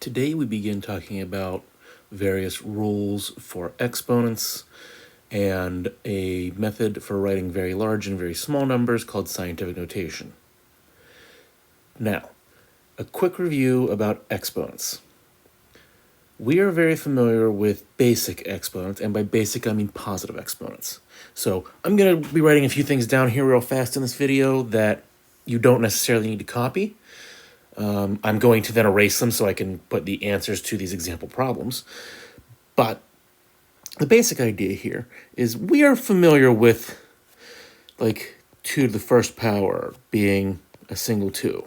Today we begin talking about various rules for exponents and a method for writing very large and very small numbers called scientific notation. Now, a quick review about exponents. We are very familiar with basic exponents, and by basic I mean positive exponents. So I'm going to be writing a few things down here real fast in this video that you don't necessarily need to copy. I'm going to then erase them so I can put the answers to these example problems. But the basic idea here is we are familiar with like 2 to the first power being a single 2.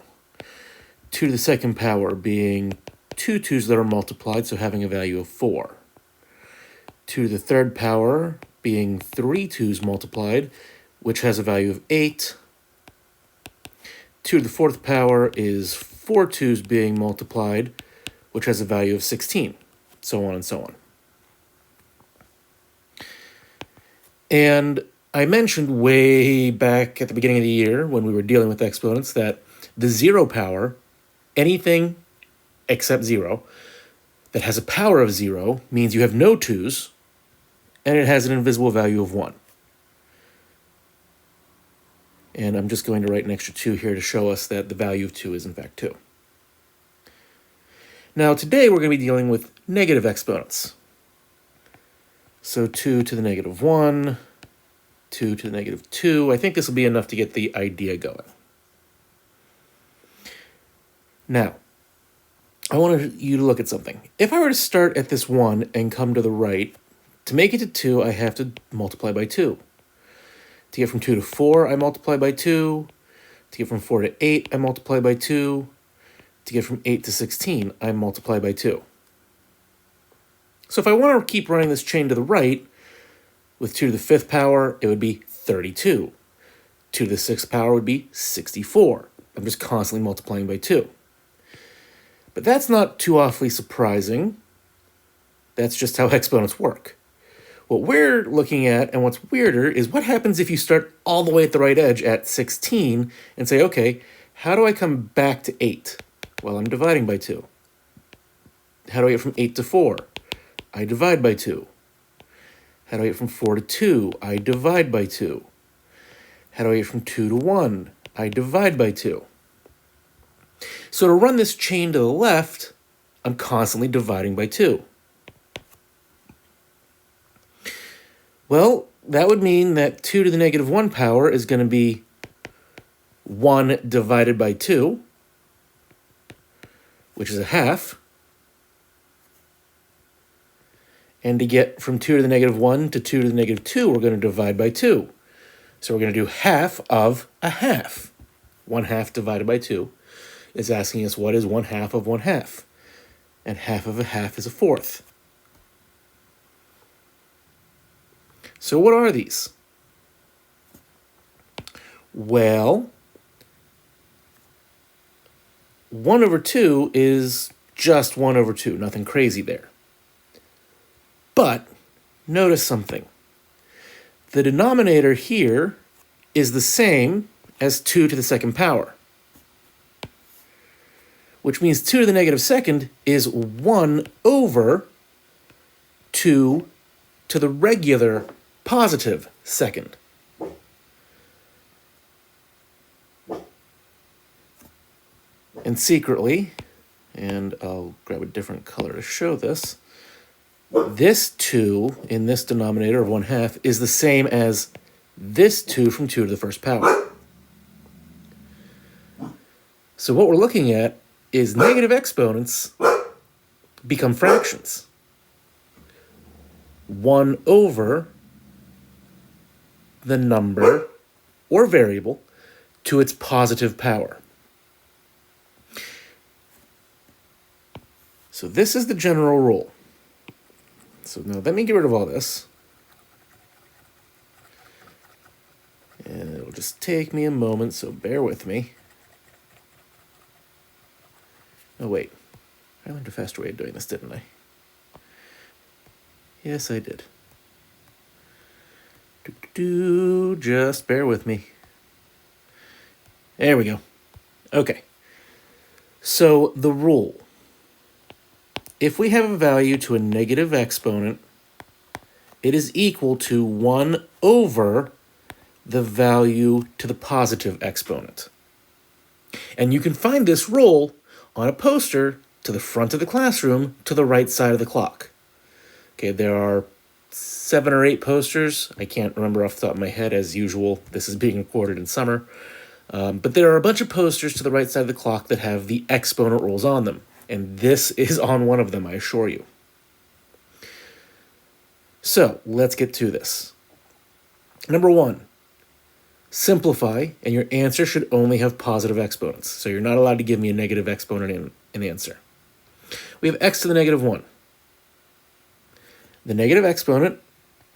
2 to the second power being 2 2's that are multiplied, so having a value of 4. 2 to the third power being 3 2's multiplied, which has a value of 8. 2 to the fourth power is 4 2's being multiplied, which has a value of 16, so on and so on. And I mentioned way back at the beginning of the year when we were dealing with exponents that the 0 power, anything except 0, that has a power of 0 means you have no 2's, and it has an invisible value of 1. And I'm just going to write an extra 2 here to show us that the value of 2 is in fact 2. Now today we're going to be dealing with negative exponents. So 2 to the negative 1, 2 to the negative 2. I think this will be enough to get the idea going. Now, I want you to look at something. If I were to start at this 1 and come to the right, to make it to 2, I have to multiply by 2. To get from 2 to 4, I multiply by 2. To get from 4 to 8, I multiply by 2. To get from 8 to 16, I multiply by 2. So if I want to keep running this chain to the right, with 2 to the fifth power, it would be 32. 2 to the sixth power would be 64. I'm just constantly multiplying by 2. But that's not too awfully surprising. That's just how exponents work. What we're looking at, and what's weirder, is what happens if you start all the way at the right edge at 16 and say, okay, how do I come back to 8? Well, I'm dividing by 2. How do I get from 8 to 4? I divide by 2. How do I get from 4 to 2? I divide by 2. How do I get from 2 to 1? I divide by 2. So to run this chain to the left, I'm constantly dividing by 2. Well, that would mean that 2 to the negative 1 power is going to be 1 divided by 2, which is a half. And to get from 2 to the negative 1 to 2 to the negative 2, we're going to divide by 2. So we're going to do half of a half. 1/2 divided by 2 is asking us what is 1/2 of 1/2. And half of a half is a fourth. So what are these? Well, 1 over 2 is just 1 over 2, nothing crazy there. But notice something. The denominator here is the same as 2 to the second power, which means 2 to the negative second is 1 over 2 to the regular positive second. And secretly, and I'll grab a different color to show this, this 2 in this denominator of 1/2 is the same as this 2 from 2 to the first power. So what we're looking at is negative exponents become fractions. 1 over the number or variable to its positive power. So this is the general rule. So now let me get rid of all this. And it'll just take me a moment, so bear with me. Oh wait, I learned a faster way of doing this, didn't I? Yes, I did. Just bear with me. There we go. Okay. So the rule. if we have a value to a negative exponent, it is equal to 1 over the value to the positive exponent. And you can find this rule on a poster to the front of the classroom to the right side of the clock. Okay, there are 7 or 8 posters. I can't remember off the top of my head. As usual, this is being recorded in summer. But there are a bunch of posters to the right side of the clock that have the exponent rules on them. And this is on one of them, I assure you. So let's get to this. Number 1, simplify, and your answer should only have positive exponents. So you're not allowed to give me a negative exponent in the answer. We have x to the negative 1. The negative exponent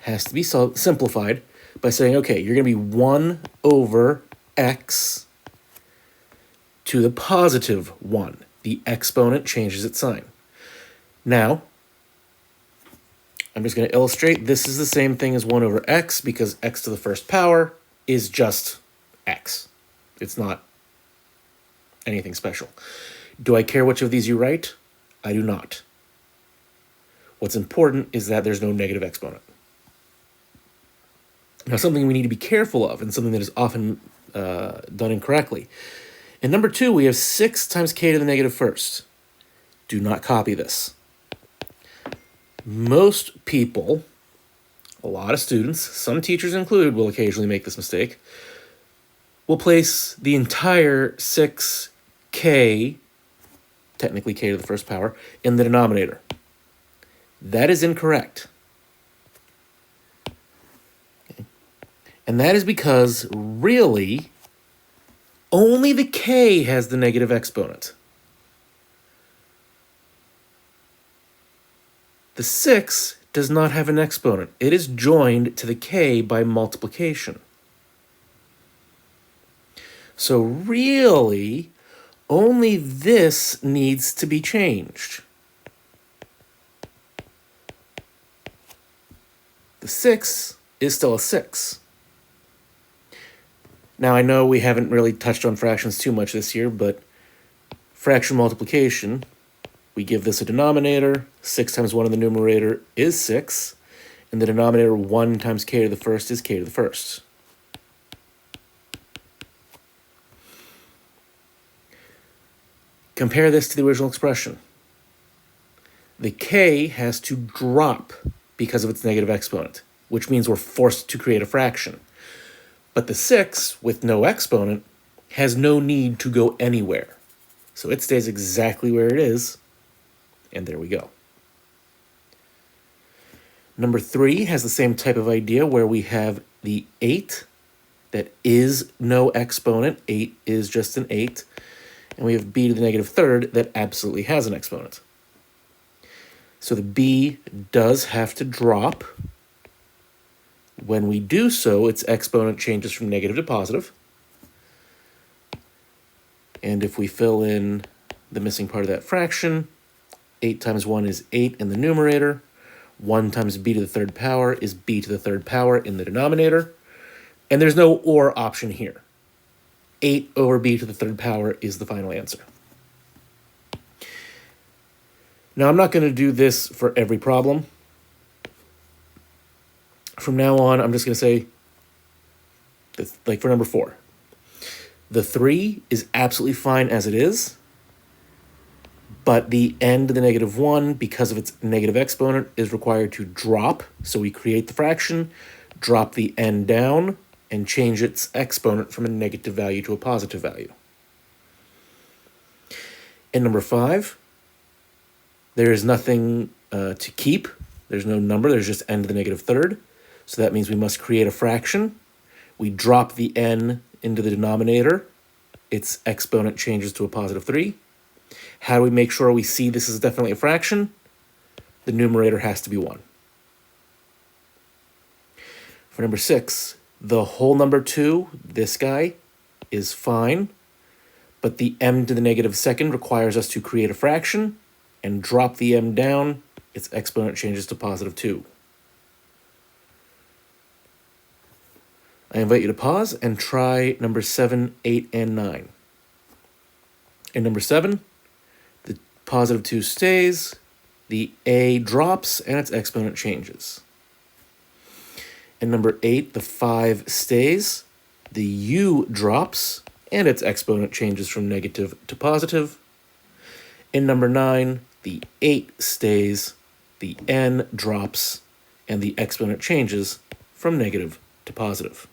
has to be simplified by saying, okay, you're going to be 1 over x to the positive 1. The exponent changes its sign. Now, I'm just going to illustrate. This is the same thing as 1 over x because x to the first power is just x. It's not anything special. Do I care which of these you write? I do not. What's important is that there's no negative exponent. Now, something we need to be careful of, and something that is often done incorrectly. In number 2, we have 6 times k to the negative first. Do not copy this. Most people, a lot of students, some teachers included, will occasionally make this mistake, will place the entire 6k, technically k to the first power, in the denominator. That is incorrect. Okay. And that is because, really, only the k has the negative exponent. The 6 does not have an exponent. It is joined to the k by multiplication. So really, only this needs to be changed. The 6 is still a 6. Now, I know we haven't really touched on fractions too much this year, but fraction multiplication, we give this a denominator. 6 times 1 in the numerator is 6. In the denominator, 1 times k to the first is k to the first. Compare this to the original expression. The k has to drop because of its negative exponent, which means we're forced to create a fraction. But the 6, with no exponent, has no need to go anywhere. So it stays exactly where it is, and there we go. Number 3 has the same type of idea where we have the 8 that is no exponent. 8 is just an 8. And we have b to the negative third that absolutely has an exponent. So the b does have to drop. When we do so, its exponent changes from negative to positive. And if we fill in the missing part of that fraction, 8 times 1 is 8 in the numerator. 1 times b to the third power is b to the third power in the denominator. And there's no or option here. 8 over b to the third power is the final answer. Now, I'm not going to do this for every problem. From now on, I'm just going to say, like for number 4, the 3 is absolutely fine as it is, but the n to the negative 1, because of its negative exponent, is required to drop. So we create the fraction, drop the n down, and change its exponent from a negative value to a positive value. In number 5, there is nothing to keep. There's no number. There's just n to the negative third. So that means we must create a fraction. We drop the n into the denominator. Its exponent changes to a positive 3. How do we make sure we see this is definitely a fraction? The numerator has to be 1. For number 6, the whole number 2, this guy, is fine, but the m to the negative second requires us to create a fraction and drop the m down. Its exponent changes to positive 2. I invite you to pause and try number 7, 8, and 9. In number 7, the positive 2 stays, the a drops and its exponent changes. In number 8, the 5 stays, the u drops, and its exponent changes from negative to positive. In number 9, the 8 stays, the n drops, and the exponent changes from negative to positive.